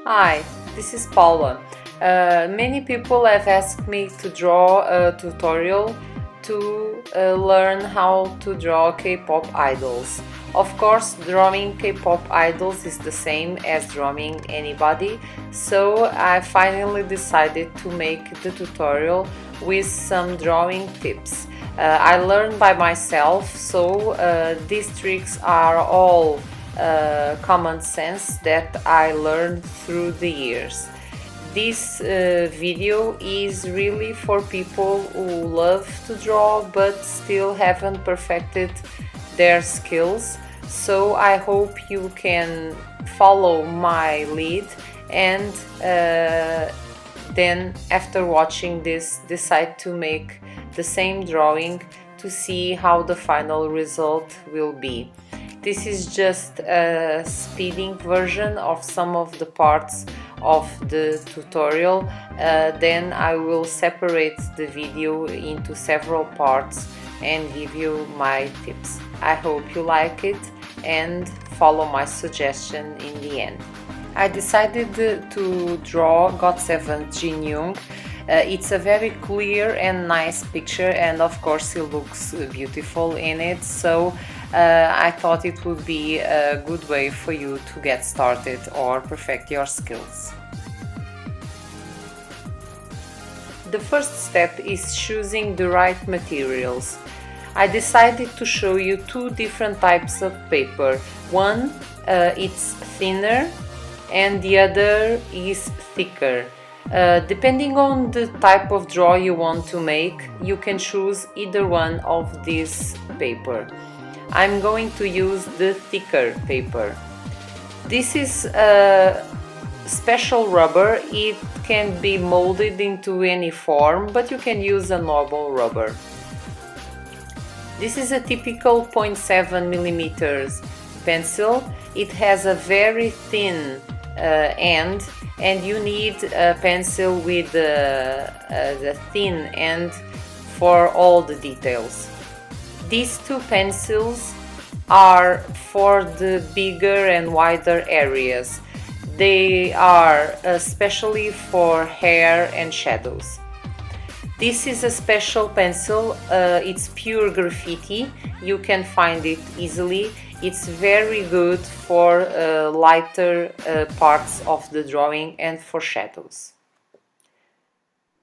Hi, this is Paula. Many people have asked me to draw a tutorial to learn how to draw K-pop idols. Of course, drawing K-pop idols is the same as drawing anybody, so I finally decided to make the tutorial with some drawing tips. I learned by myself, so these tricks are all common sense that I learned through the years. This video is really for people who love to draw but still haven't perfected their skills, so I hope you can follow my lead and then after watching this decide to make the same drawing to see how the final result will be. This is just a speeding version of some of the parts of the tutorial. Then I will separate the video into several parts and give you my tips. I hope you like it and follow my suggestion in the end. I decided to draw God7 Jin Young. It's a very clear and nice picture, and of course he looks beautiful in it, so I thought it would be a good way for you to get started or perfect your skills. The first step is choosing the right materials. I decided to show you two different types of paper. One it's thinner and the other is thicker. Depending on the type of draw you want to make, you can choose either one of these paper. I'm going to use the thicker paper. This is a special rubber. It can be molded into any form, but you can use a normal rubber. This is a typical 0.7 millimeters pencil. It has a very thin end, and you need a pencil with the thin end for all the details. These two pencils are for the bigger and wider areas. They are especially for hair and shadows. This is a special pencil, it's pure graffiti, you can find it easily. It's very good for lighter parts of the drawing and for shadows.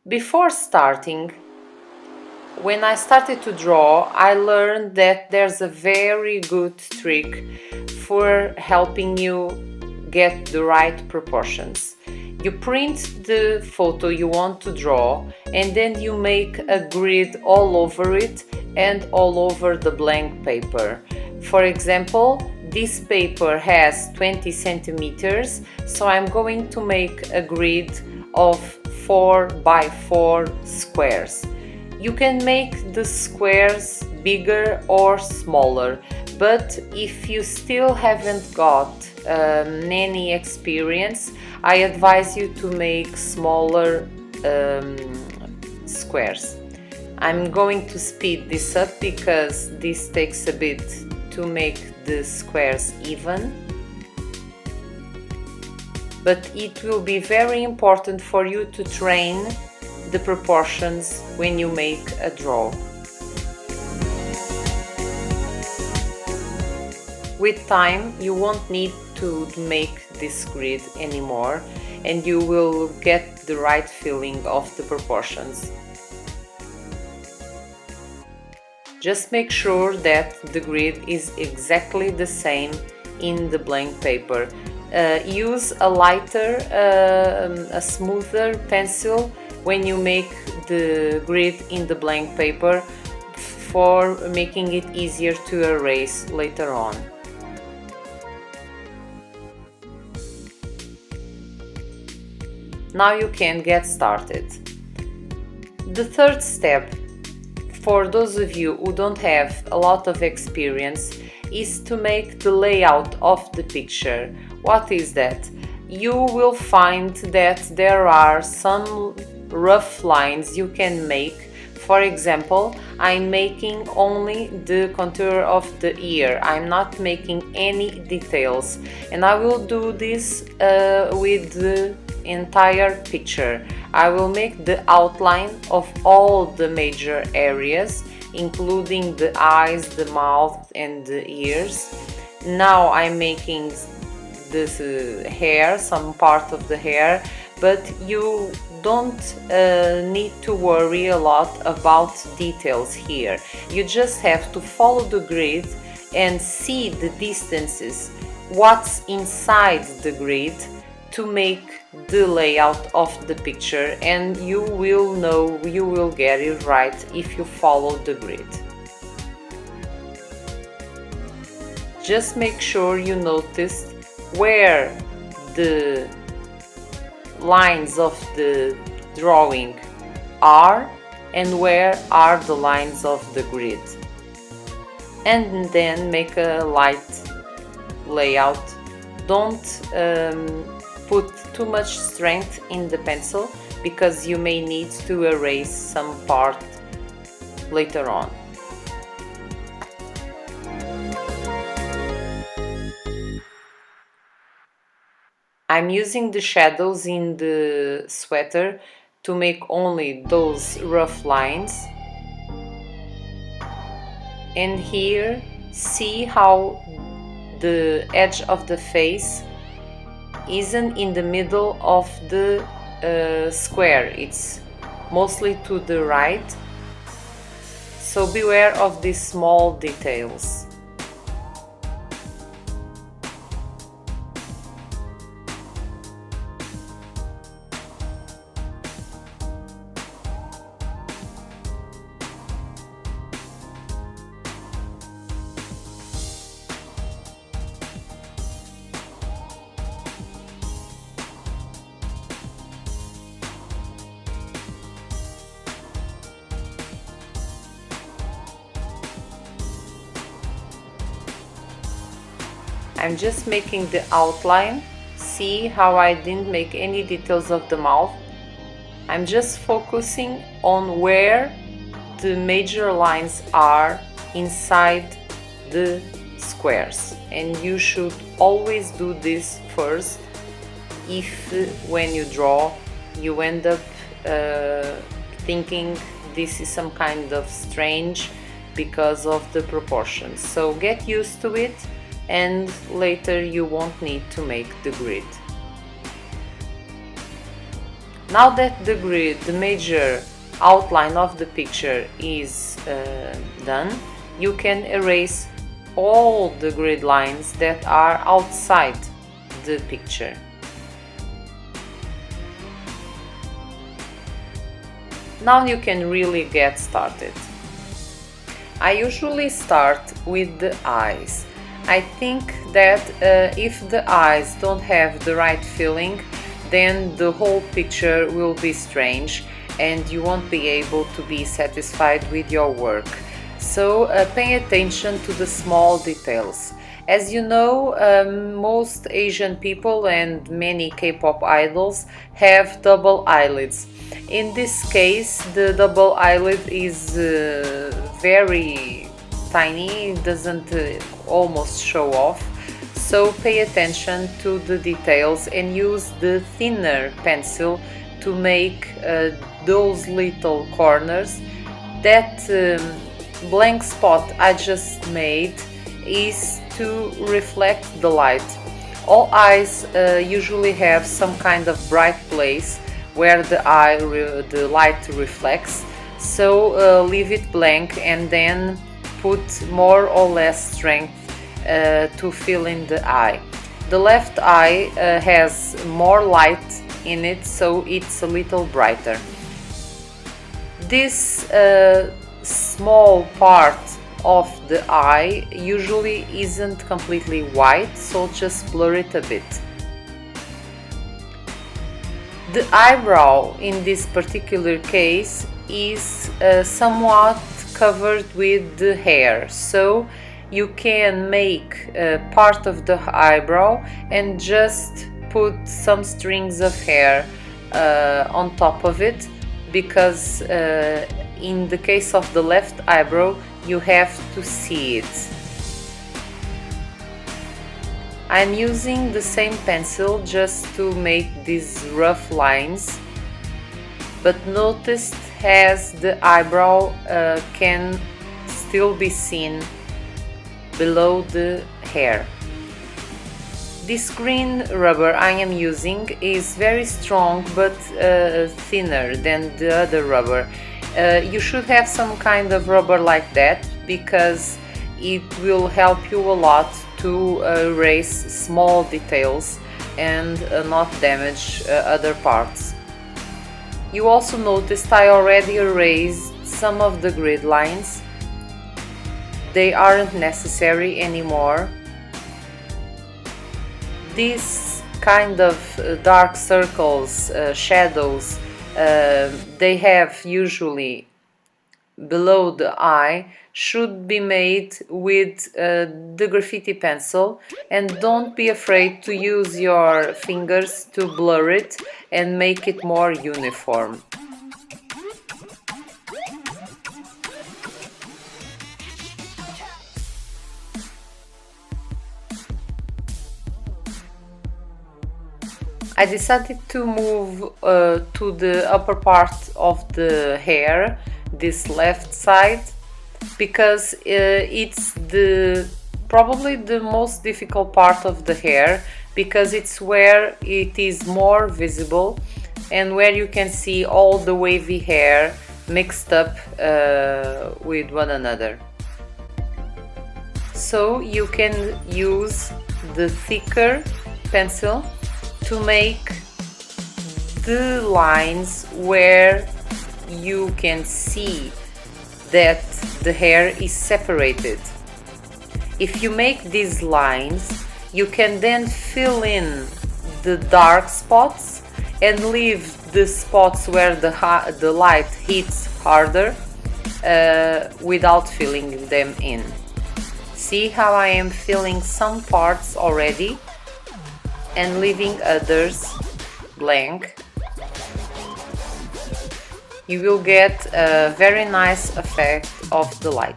Before starting, when I started to draw, I learned that there's a very good trick for helping you get the right proportions. You print the photo you want to draw and then you make a grid all over it and all over the blank paper. For example, this paper has 20 centimeters, so I'm going to make a grid of 4 by 4 squares. You can make the squares bigger or smaller, but if you still haven't got any experience, I advise you to make smaller squares. I'm going to speed this up because this takes a bit to make the squares even, but it will be very important for you to train the proportions when you make a draw. With time, you won't need to make this grid anymore and you will get the right feeling of the proportions. Just make sure that the grid is exactly the same in the blank paper. Use a lighter, a smoother pencil when you make the grid in the blank paper for making it easier to erase later on. Now you can get started. The third step, for those of you who don't have a lot of experience, is to make the layout of the picture. What is that? You will find that there are some rough lines you can make For example, I'm making only the contour of the ear. I'm not making any details, and I will do this with the entire picture. I will make the outline of all the major areas, including the eyes, the mouth and the ears. Now I'm making this hair, some part of the hair, but you don't need to worry a lot about details here. You just have to follow the grid and see the distances, what's inside the grid, to make the layout of the picture, and you will know, you will get it right if you follow the grid. Just make sure you notice where the lines of the drawing are and where are the lines of the grid, and then make a light layout. Don't put too much strength in the pencil because you may need to erase some part later on. I'm using the shadows in the sweater to make only those rough lines. And here, see how the edge of the face isn't in the middle of the square, it's mostly to the right, so beware of these small details. I'm just making the outline. See how I didn't make any details of the mouth? I'm just focusing on where the major lines are inside the squares, and you should always do this first if when you draw you end up thinking this is some kind of strange because of the proportions. So get used to it, and later you won't need to make the grid. Now that the grid, the major outline of the picture is done, you can erase all the grid lines that are outside the picture. Now you can really get started. I usually start with the eyes. I think that if the eyes don't have the right feeling, then the whole picture will be strange and you won't be able to be satisfied with your work. So pay attention to the small details. As you know, most Asian people and many K-pop idols have double eyelids. In this case, the double eyelid is very tiny, it doesn't almost show off. So pay attention to the details and use the thinner pencil to make those little corners. That blank spot I just made is to reflect the light. All eyes usually have some kind of bright place where the light reflects, so leave it blank and then put more or less strength to fill in the eye. The left eye has more light in it, so it's a little brighter. This small part of the eye usually isn't completely white, so just blur it a bit. The eyebrow in this particular case is somewhat covered with the hair, so you can make part of the eyebrow and just put some strings of hair on top of it, because in the case of the left eyebrow, you have to see it. I'm using the same pencil just to make these rough lines, but notice as the eyebrow can still be seen below the hair. This green rubber I am using is very strong but thinner than the other rubber. You should have some kind of rubber like that because it will help you a lot to erase small details and not damage other parts. You also noticed I already erased some of the grid lines. They aren't necessary anymore. These kind of dark circles, shadows, they have usually below the eye should be made with the graffiti pencil, and don't be afraid to use your fingers to blur it and make it more uniform. I decided to move to the upper part of the hair, this left side, because it's probably the most difficult part of the hair, because it's where it is more visible and where you can see all the wavy hair mixed up with one another. So you can use the thicker pencil to make the lines where you can see that the hair is separated. If you make these lines, you can then fill in the dark spots and leave the spots where the light hits harder without filling them in. See how I am filling some parts already and leaving others blank. You will get a very nice effect of the light.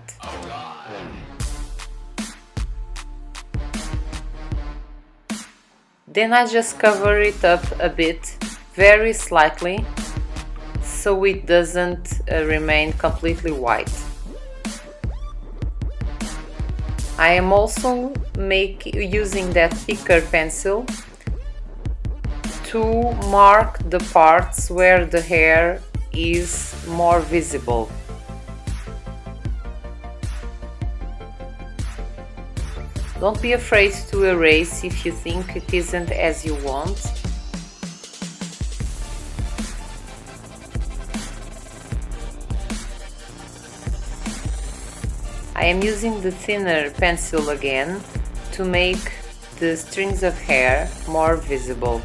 Then I just cover it up a bit, very slightly, so it doesn't remain completely white. I am also using that thicker pencil to mark the parts where the hair is more visible. Don't be afraid to erase if you think it isn't as you want. I am using the thinner pencil again to make the strings of hair more visible.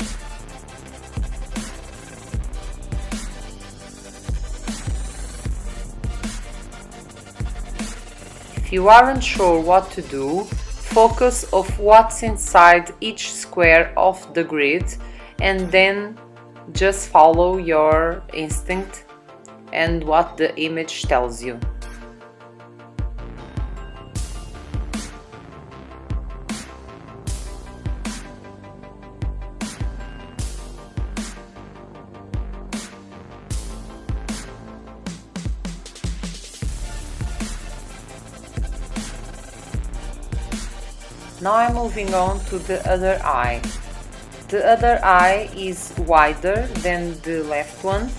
If you aren't sure what to do, focus on what's inside each square of the grid and then just follow your instinct and what the image tells you. Now I'm moving on to the other eye. The other eye is wider than the left one,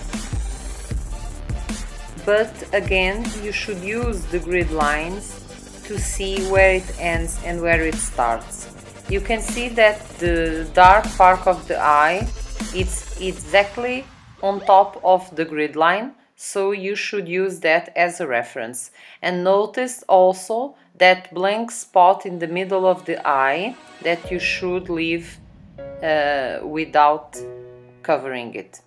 but again you should use the grid lines to see where it ends and where it starts. You can see that the dark part of the eye is exactly on top of the grid line, so you should use that as a reference. And notice also that blank spot in the middle of the eye that you should leave without covering it.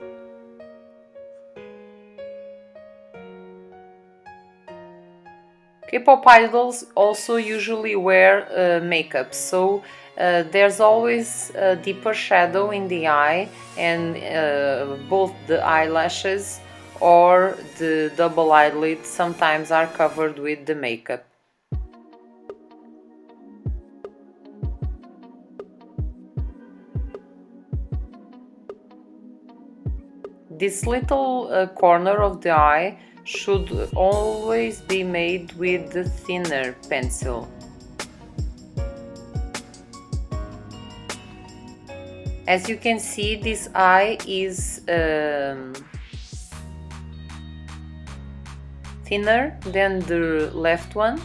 K-pop idols also usually wear makeup, so there's always a deeper shadow in the eye, and both the eyelashes or the double eyelids sometimes are covered with the makeup. This little corner of the eye should always be made with the thinner pencil. As you can see, this eye is thinner than the left one.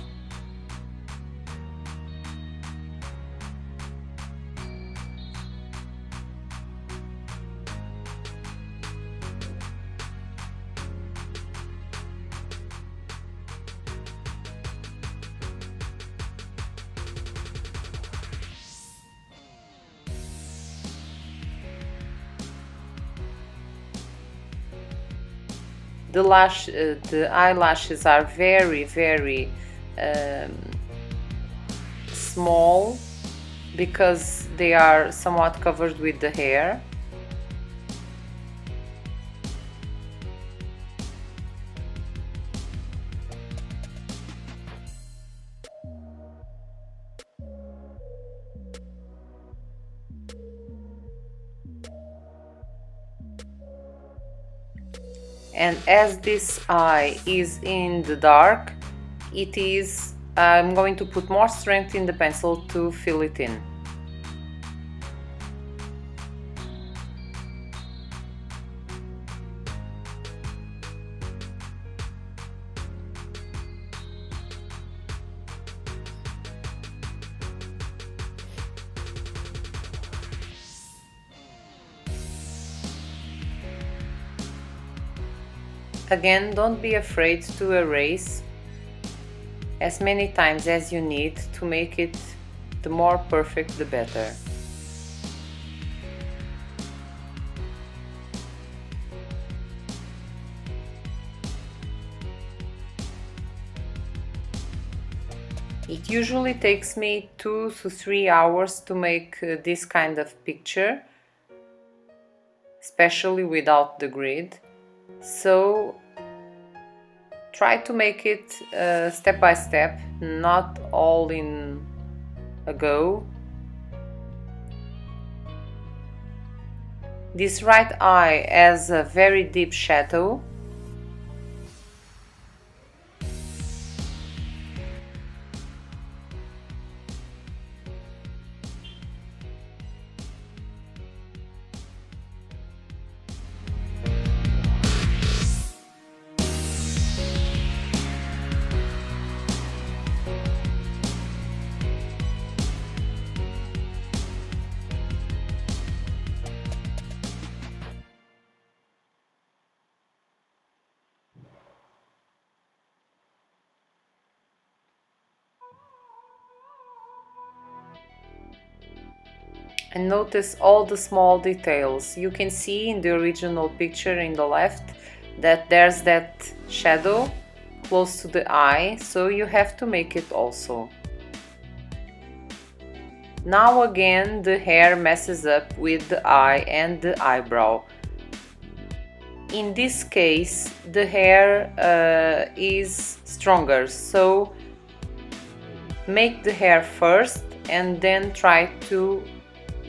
The eyelashes are very small because they are somewhat covered with the hair. And as this eye is in the dark, I'm going to put more strength in the pencil to fill it in. Again, don't be afraid to erase as many times as you need to make it the more perfect the better. It usually takes me 2 to 3 hours to make this kind of picture, especially without the grid. So try to make it step by step, not all in a go. This right eye has a very deep shadow. And notice all the small details. You can see in the original picture in the left that there's that shadow close to the eye, so you have to make it also. Now again the hair messes up with the eye and the eyebrow. In this case the hair is stronger, so make the hair first and then try to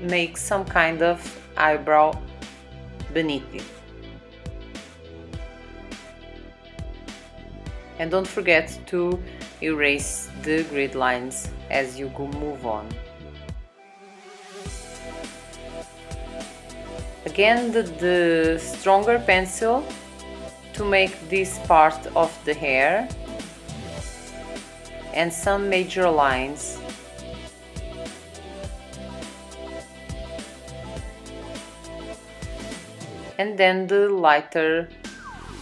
make some kind of eyebrow beneath it. And don't forget to erase the grid lines as you move on. Again, the stronger pencil to make this part of the hair and some major lines. And then the lighter,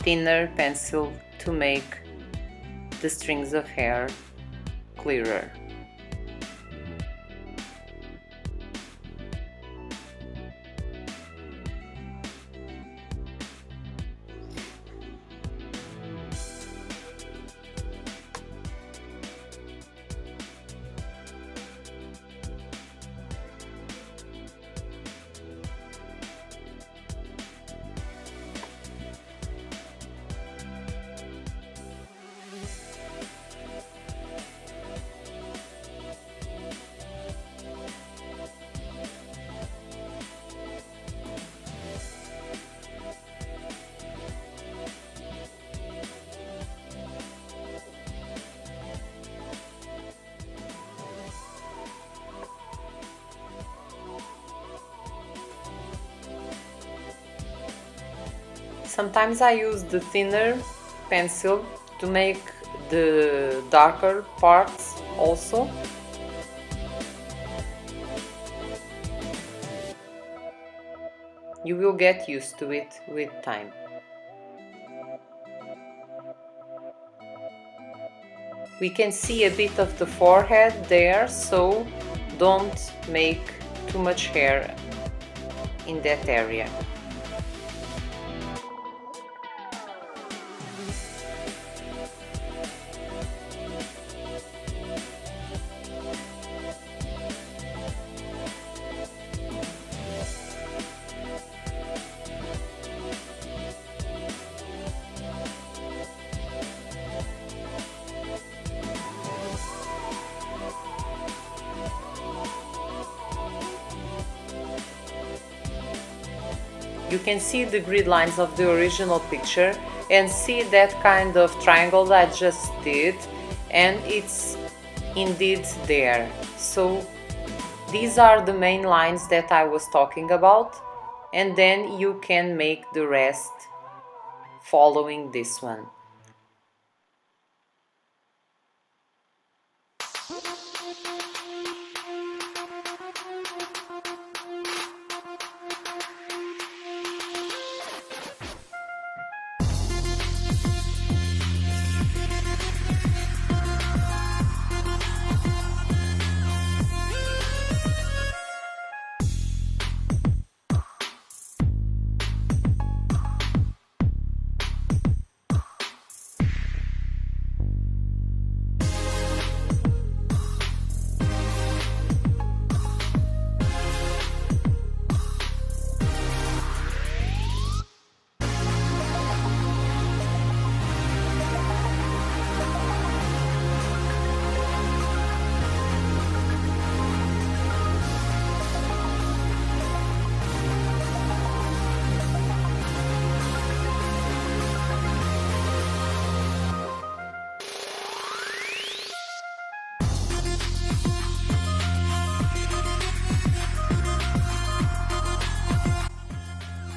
thinner pencil to make the strings of hair clearer. Sometimes I use the thinner pencil to make the darker parts also. You will get used to it with time. We can see a bit of the forehead there, so don't make too much hair in that area. You can see the grid lines of the original picture and see that kind of triangle that I just did, and it's indeed there. So these are the main lines that I was talking about, and then you can make the rest following this one.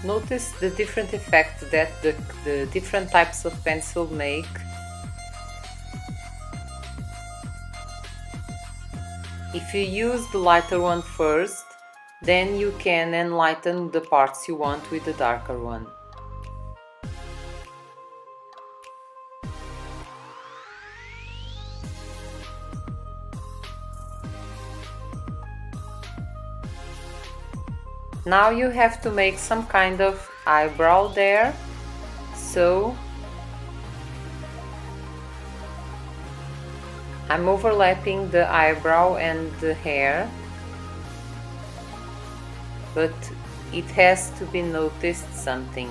Notice the different effect that the different types of pencil make. If you use the lighter one first, then you can enlighten the parts you want with the darker one. Now you have to make some kind of eyebrow there, so I'm overlapping the eyebrow and the hair, but it has to be noticed something.